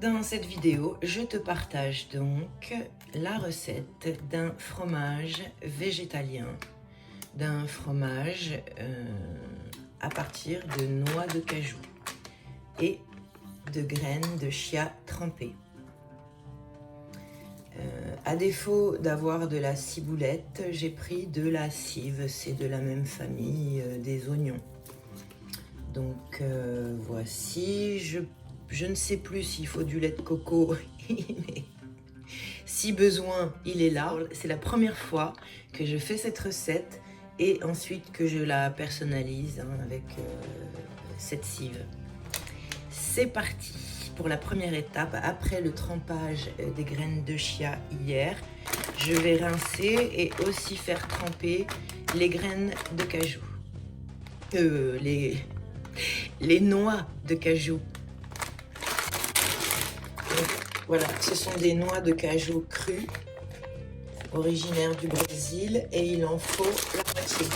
Dans cette vidéo, je te partage donc la recette d'un fromage végétalien, d'un fromage à partir de noix de cajou et de graines de chia trempées. À défaut d'avoir de la ciboulette, j'ai pris de la cive, c'est de la même famille des oignons. Donc voici, je ne sais plus s'il faut du lait de coco, mais si besoin, il est là. C'est la première fois que je fais cette recette et ensuite que je la personnalise avec cette cive. C'est parti pour la première étape. Après le trempage des graines de chia hier, je vais rincer et aussi faire tremper les graines de cajou. Les noix de cajou. Donc, voilà, ce sont des noix de cajou crues, originaires du Brésil, et il en faut la moitié,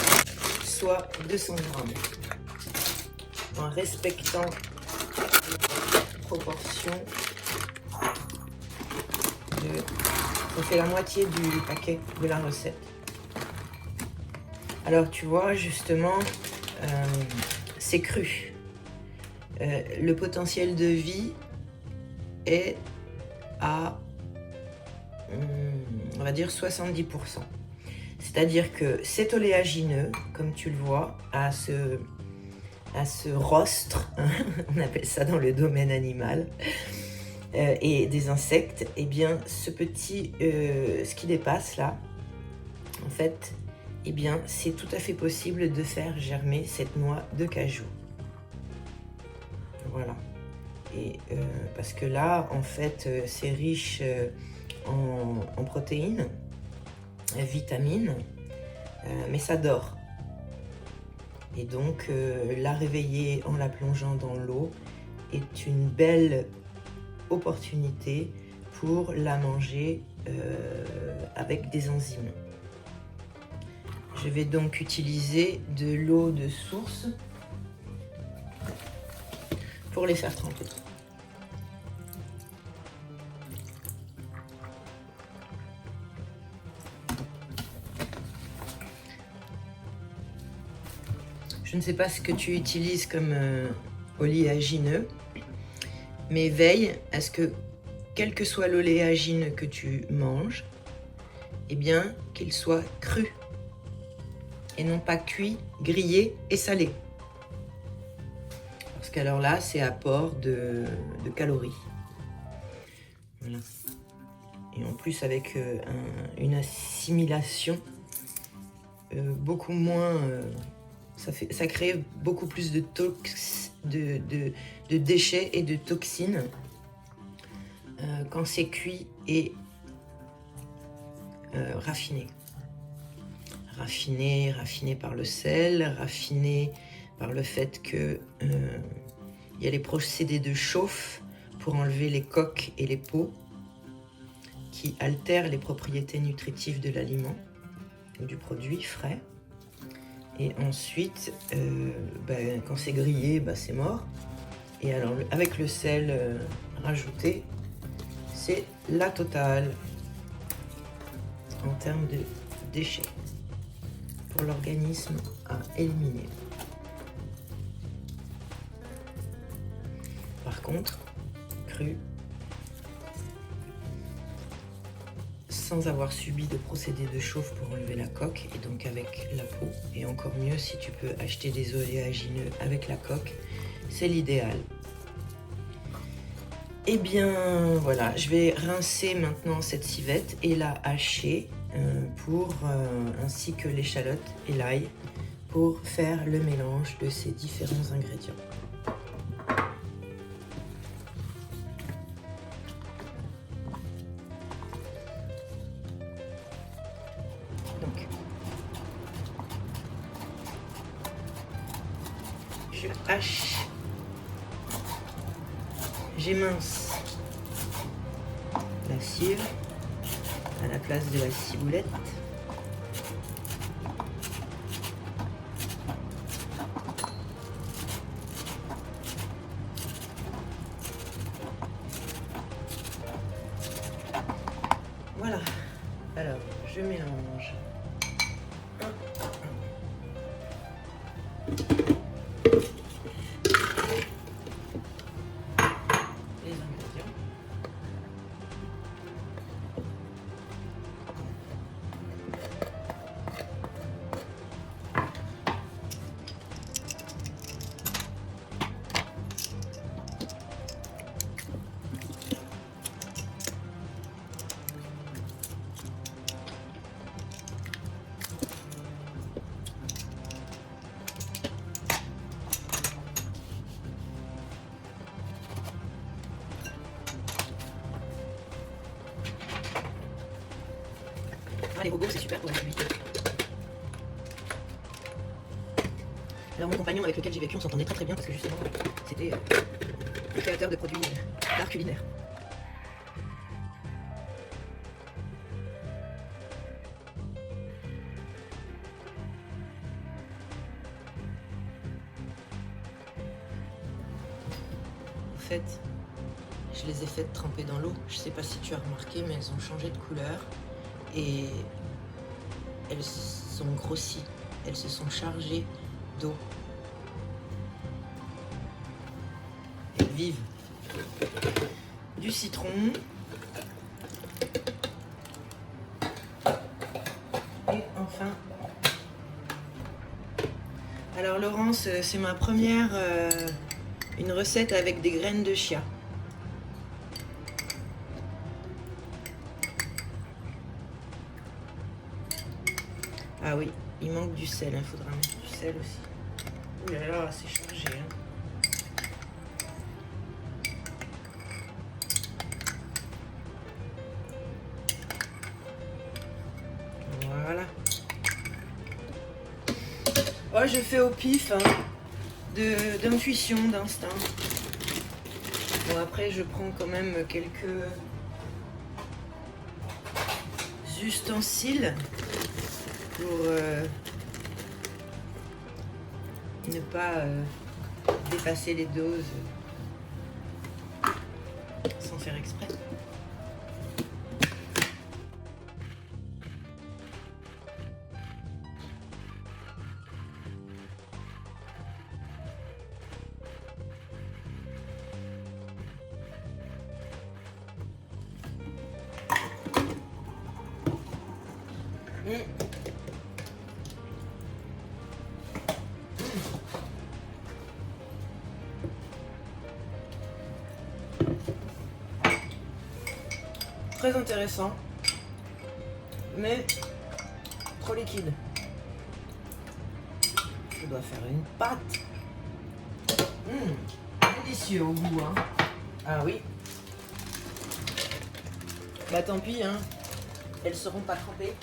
soit 200 grammes. En respectant les proportions, ça fait la moitié du paquet de la recette. Alors tu vois, justement, c'est cru. Le potentiel de vie est à, on va dire, 70%. C'est-à-dire que cet oléagineux, comme tu le vois, à ce rostre, on appelle ça dans le domaine animal, et des insectes, et bien ce petit, ce qui dépasse là, en fait, eh bien c'est tout à fait possible de faire germer cette noix de cajou. Voilà. Et parce que là, en fait, c'est riche en protéines, vitamines, mais ça dort. Et donc, la réveiller en la plongeant dans l'eau est une belle opportunité pour la manger avec des enzymes. Je vais donc utiliser de l'eau de source pour les faire tremper. Je ne sais pas ce que tu utilises comme oléagineux, mais veille à ce que, quel que soit l'oléagineux que tu manges, eh bien qu'il soit cru et non pas cuit, grillé et salé. Parce qu'alors là, c'est apport de calories. Voilà. Et en plus, avec une assimilation beaucoup moins... ça crée beaucoup plus de déchets et de toxines quand c'est cuit et raffiné. Raffiné par le sel, raffiné par le fait que il y a les procédés de chauffe pour enlever les coques et les peaux qui altèrent les propriétés nutritives de l'aliment ou du produit frais. Et ensuite, quand c'est grillé, c'est mort. Et alors, avec le sel rajouté, c'est la totale en termes de déchets pour l'organisme à éliminer. Par contre, cru, sans avoir subi de procédé de chauffe pour enlever la coque et donc avec la peau, et encore mieux si tu peux acheter des oléagineux avec la coque, c'est l'idéal. Et bien voilà, je vais rincer maintenant cette civette et la hacher ainsi que l'échalote et l'ail pour faire le mélange de ces différents ingrédients. Je hache, j'émince la cive à la place de la ciboulette. Voilà. Alors, je mélange. Les ingrédients. Ah, les robots, c'est super pour la cuisine. Alors mon compagnon avec lequel j'ai vécu, on s'entendait très très bien parce que justement, c'était un créateur de produits d'art culinaire. En fait, je les ai faites tremper dans l'eau. Je sais pas si tu as remarqué, mais elles ont changé de couleur et elles sont grossies. Elles se sont chargées d'eau. Elles vivent. Du citron. Et enfin. Alors Laurence, c'est ma première une recette avec des graines de chia. Ah oui, il manque du sel, il faudra mettre du sel aussi. Ouh là là, c'est chargé. Voilà. Oh, je fais au pif, hein, d'intuition, d'instinct. Bon, après, je prends quand même quelques ustensiles pour ne pas dépasser les doses sans faire exprès. Très intéressant, mais trop liquide. Je dois faire une pâte. Délicieux au goût, hein. Ah oui. Bah tant pis, hein. Elles seront pas trempées.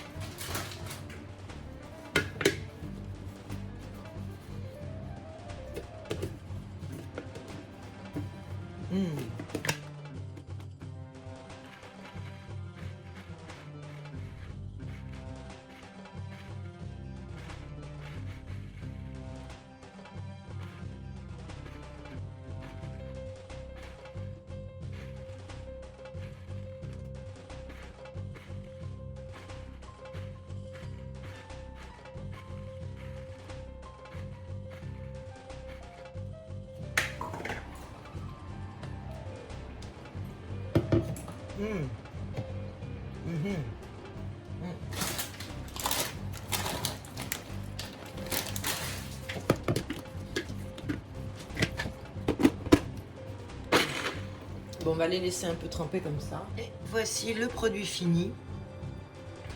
Bon, on va les laisser un peu tremper comme ça. Et voici le produit fini,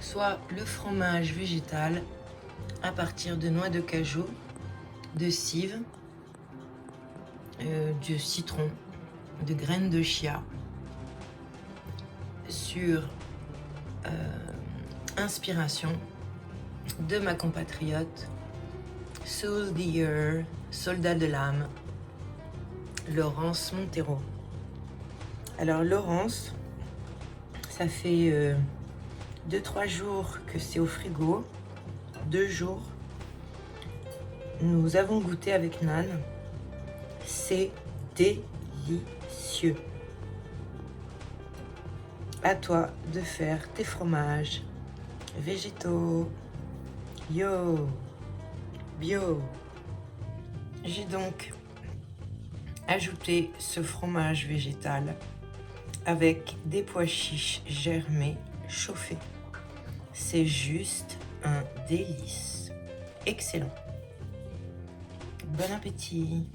soit le fromage végétal à partir de noix de cajou, de cive, de citron, de graines de chia, sur inspiration de ma compatriote Soul Digger, soldat de l'âme, Laurence Montero. Alors Laurence, ça fait 2-3 jours que c'est au frigo, 2 jours. Nous avons goûté avec Nan, c'est délicieux. À toi de faire tes fromages végétaux. Yo, bio. J'ai donc ajouté ce fromage végétal avec des pois chiches germés chauffés. C'est juste un délice. Excellent. Bon appétit.